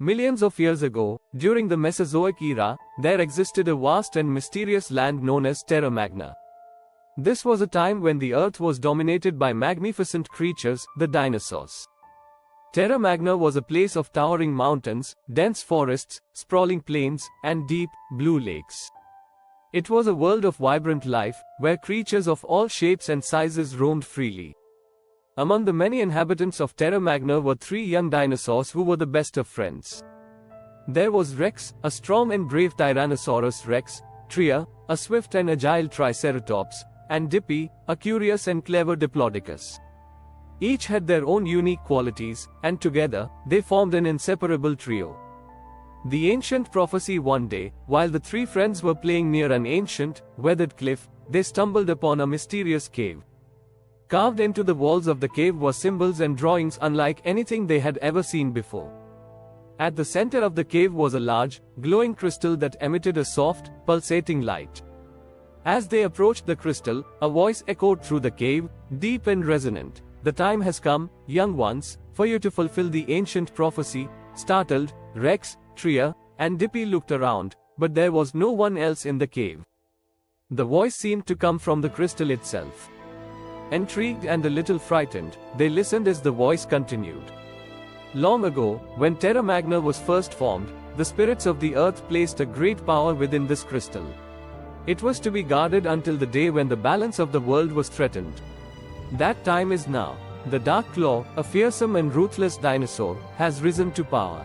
Millions of years ago, during the Mesozoic era, there existed a vast and mysterious land known as Terra Magna. This was a time when the earth was dominated by magnificent creatures, the dinosaurs. Terra Magna was a place of towering mountains, dense forests, sprawling plains, and deep, blue lakes. It was a world of vibrant life, where creatures of all shapes and sizes roamed freely. Among the many inhabitants of Terra Magna were three young dinosaurs who were the best of friends. There was Rex, a strong and brave Tyrannosaurus Rex, Tria, a swift and agile Triceratops, and Dippy, a curious and clever Diplodocus. Each had their own unique qualities, and together, they formed an inseparable trio. The ancient prophecy: one day, while the three friends were playing near an ancient, weathered cliff, they stumbled upon a mysterious cave. Carved into the walls of the cave were symbols and drawings unlike anything they had ever seen before. At the center of the cave was a large, glowing crystal that emitted a soft, pulsating light. As they approached the crystal, a voice echoed through the cave, deep and resonant. "The time has come, young ones, for you to fulfill the ancient prophecy." Startled, Rex, Tria, and Dippy looked around, but there was no one else in the cave. The voice seemed to come from the crystal itself. Intrigued and a little frightened, they listened as the voice continued. Long ago, when Terra Magna was first formed, the spirits of the earth placed a great power within this crystal. It was to be guarded until the day when the balance of the world was threatened. That time is now. The Dark Claw, a fearsome and ruthless dinosaur, has risen to power.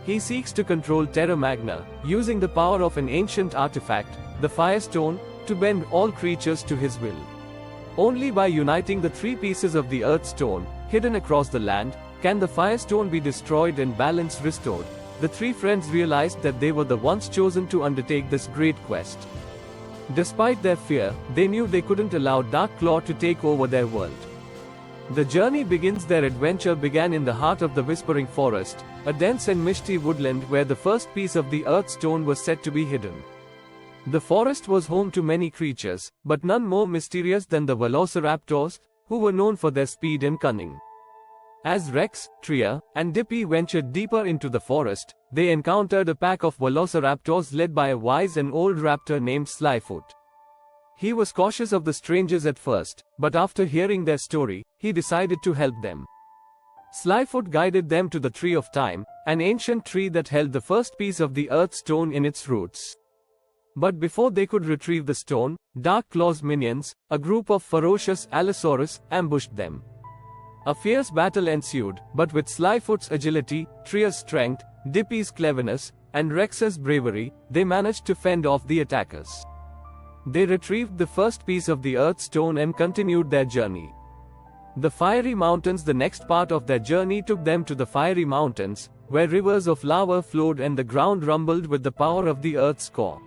He seeks to control Terra Magna, using the power of an ancient artifact, the Firestone, to bend all creatures to his will. Only by uniting the three pieces of the Earth Stone, hidden across the land, can the Firestone be destroyed and balance restored. The three friends realized that they were the ones chosen to undertake this great quest. Despite their fear, they knew they couldn't allow Dark Claw to take over their world. The journey begins. Their adventure began in the heart of the Whispering Forest, a dense and misty woodland where the first piece of the Earth Stone was said to be hidden. The forest was home to many creatures, but none more mysterious than the Velociraptors, who were known for their speed and cunning. As Rex, Tria, and Dippy ventured deeper into the forest, they encountered a pack of Velociraptors led by a wise and old raptor named Slyfoot. He was cautious of the strangers at first, but after hearing their story, he decided to help them. Slyfoot guided them to the Tree of Time, an ancient tree that held the first piece of the Earth Stone in its roots. But before they could retrieve the stone, Dark Claw's minions, a group of ferocious Allosaurus, ambushed them. A fierce battle ensued, but with Slyfoot's agility, Tria's strength, Dippy's cleverness, and Rex's bravery, they managed to fend off the attackers. They retrieved the first piece of the Earth Stone and continued their journey. The Fiery Mountains. The next part of their journey took them to the Fiery Mountains, where rivers of lava flowed and the ground rumbled with the power of the Earth's core.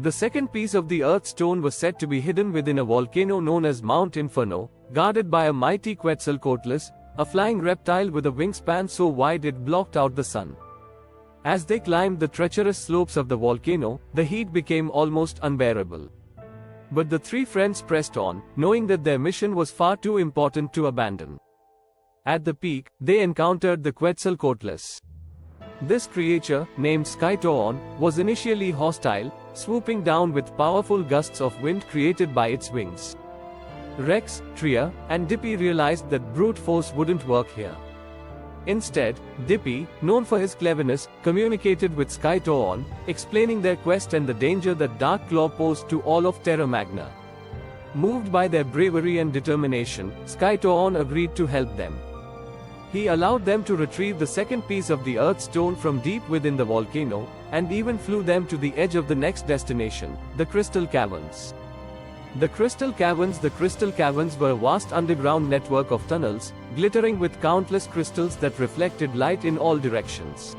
The second piece of the Earth Stone was said to be hidden within a volcano known as Mount Inferno, guarded by a mighty Quetzalcoatlus, a flying reptile with a wingspan so wide it blocked out the sun. As they climbed the treacherous slopes of the volcano, the heat became almost unbearable. But the three friends pressed on, knowing that their mission was far too important to abandon. At the peak, they encountered the Quetzalcoatlus. This creature, named Skytoon, was initially hostile, swooping down with powerful gusts of wind created by its wings. Rex, Tria, and Dippy realized that brute force wouldn't work here. Instead, Dippy, known for his cleverness, communicated with Skytoon, explaining their quest and the danger that Dark Claw posed to all of Terra Magna. Moved by their bravery and determination, Skytoon agreed to help them. He allowed them to retrieve the second piece of the Earth Stone from deep within the volcano, and even flew them to the edge of the next destination, the Crystal Caverns. The Crystal Caverns were a vast underground network of tunnels, glittering with countless crystals that reflected light in all directions.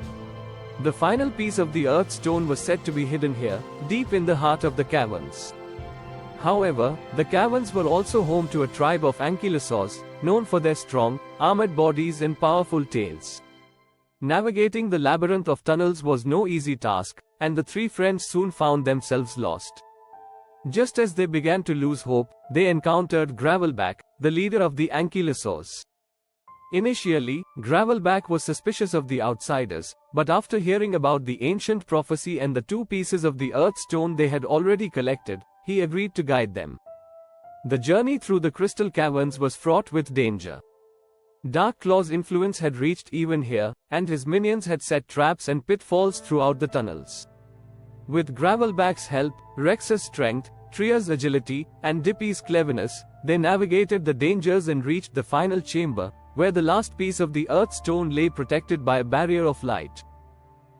The final piece of the Earth Stone was said to be hidden here, deep in the heart of the caverns. However, the caverns were also home to a tribe of ankylosaurs, known for their strong, armored bodies and powerful tails. Navigating the labyrinth of tunnels was no easy task, and the three friends soon found themselves lost. Just as they began to lose hope, they encountered Gravelback, the leader of the ankylosaurs. Initially, Gravelback was suspicious of the outsiders, but after hearing about the ancient prophecy and the 2 pieces of the earth stone they had already collected, he agreed to guide them. The journey through the crystal caverns was fraught with danger. Dark Claw's influence had reached even here, and his minions had set traps and pitfalls throughout the tunnels. With Gravelback's help, Rex's strength, Tria's agility, and Dippy's cleverness, they navigated the dangers and reached the final chamber, where the last piece of the earth stone lay protected by a barrier of light.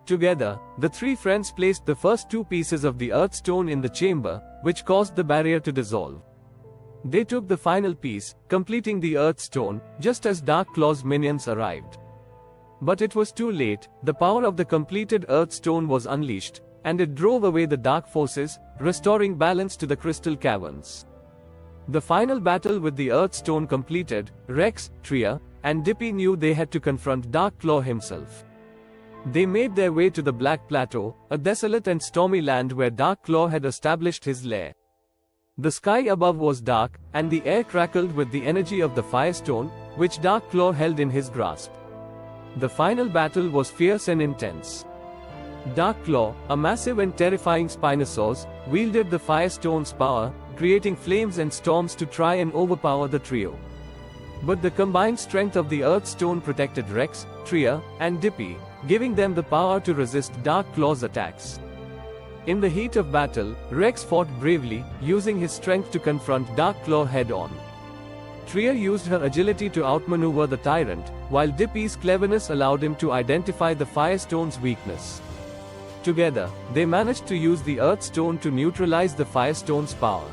Together, the 3 friends placed the first 2 pieces of the earth stone in the chamber, which caused the barrier to dissolve. They took the final piece, completing the earth stone, just as Dark Claw's minions arrived. But it was too late. The power of the completed earth stone was unleashed, and it drove away the dark forces, restoring balance to the crystal caverns. The final battle with the earth stone completed, Rex, Tria, and Dippy knew they had to confront Dark Claw himself. They made their way to the Black Plateau, a desolate and stormy land where Dark Claw had established his lair. The sky above was dark, and the air crackled with the energy of the Firestone, which Dark Claw held in his grasp. The final battle was fierce and intense. Dark Claw, a massive and terrifying Spinosaurus, wielded the Firestone's power, creating flames and storms to try and overpower the trio. But the combined strength of the Earth Stone protected Rex, Tria, and Dippy, giving them the power to resist Dark Claw's attacks. In the heat of battle, Rex fought bravely, using his strength to confront Dark Claw head-on. Tria used her agility to outmaneuver the tyrant, while Dippy's cleverness allowed him to identify the Firestone's weakness. Together, they managed to use the Earth Stone to neutralize the Firestone's power.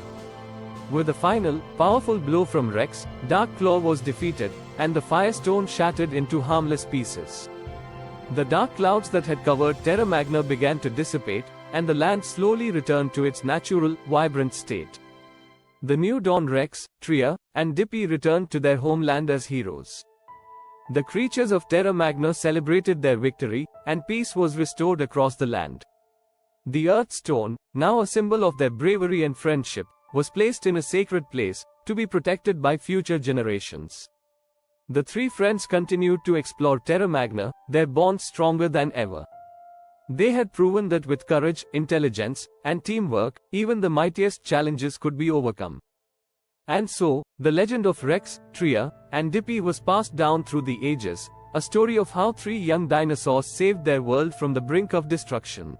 With a final, powerful blow from Rex, Dark Claw was defeated, and the Firestone shattered into harmless pieces. The dark clouds that had covered Terra Magna began to dissipate, and the land slowly returned to its natural, vibrant state. The New Dawn Rex, Tria, and Dippy returned to their homeland as heroes. The creatures of Terra Magna celebrated their victory, and peace was restored across the land. The Earth Stone, now a symbol of their bravery and friendship, was placed in a sacred place, to be protected by future generations. The 3 friends continued to explore Terra Magna, their bond stronger than ever. They had proven that with courage, intelligence, and teamwork, even the mightiest challenges could be overcome. And so, the legend of Rex, Tria, and Dippy was passed down through the ages, a story of how 3 young dinosaurs saved their world from the brink of destruction.